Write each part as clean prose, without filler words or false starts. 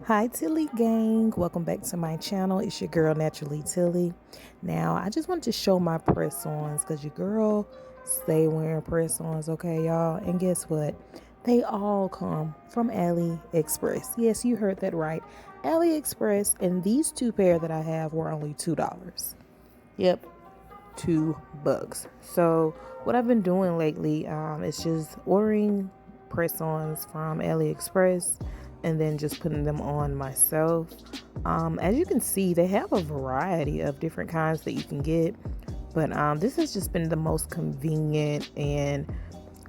Hi TillyGang, welcome back to my channel. It's your girl Naturally Tilly. Now I just want to show my press-ons because your girl stay wearing press-ons, okay y'all? And guess what? They all come from AliExpress. Yes, you heard that right. AliExpress, and these two pair that I have were only $2. Yep, $2. So what I've been doing lately is just ordering press-ons from AliExpress and then just putting them on myself. As you can see, they have a variety of different kinds that you can get, but this has just been the most convenient and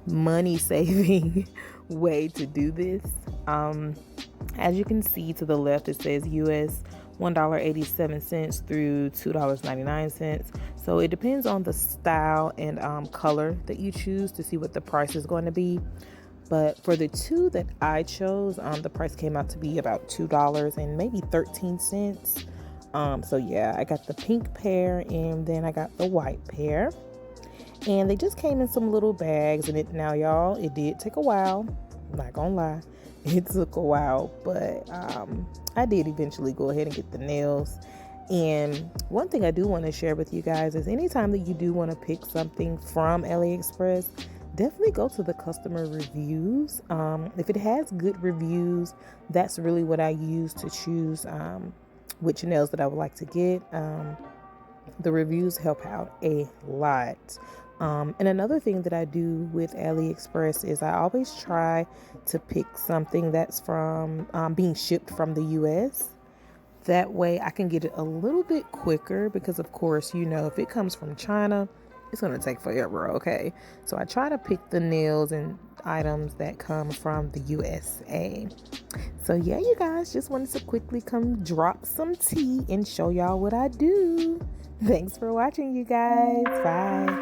money saving way to do this. As you can see to the left, it says US $1.87 through $2.99. So it depends on the style and color that you choose to see what the price is going to be. But for the two that I chose, the price came out to be about $2 and maybe 13 cents. So yeah, I got the pink pair and then I got the white pair. And they just came in some little bags. And now, y'all, it did take a while. I'm not gonna lie. It took a while, but I did eventually go ahead and get the nails. And one thing I do want to share with you guys is anytime that you do want to pick something from AliExpress, definitely go to the customer reviews. If it has good reviews, that's really what I use to choose which nails that I would like to get. The reviews help out a lot. And another thing that I do with AliExpress is I always try to pick something that's from being shipped from the US. That way I can get it a little bit quicker because, of course, you know, if it comes from China, it's going to take forever, okay? So I try to pick the nails and items that come from the USA. So yeah, you guys, just wanted to quickly come drop some tea and show y'all what I do. Thanks for watching, you guys. Bye.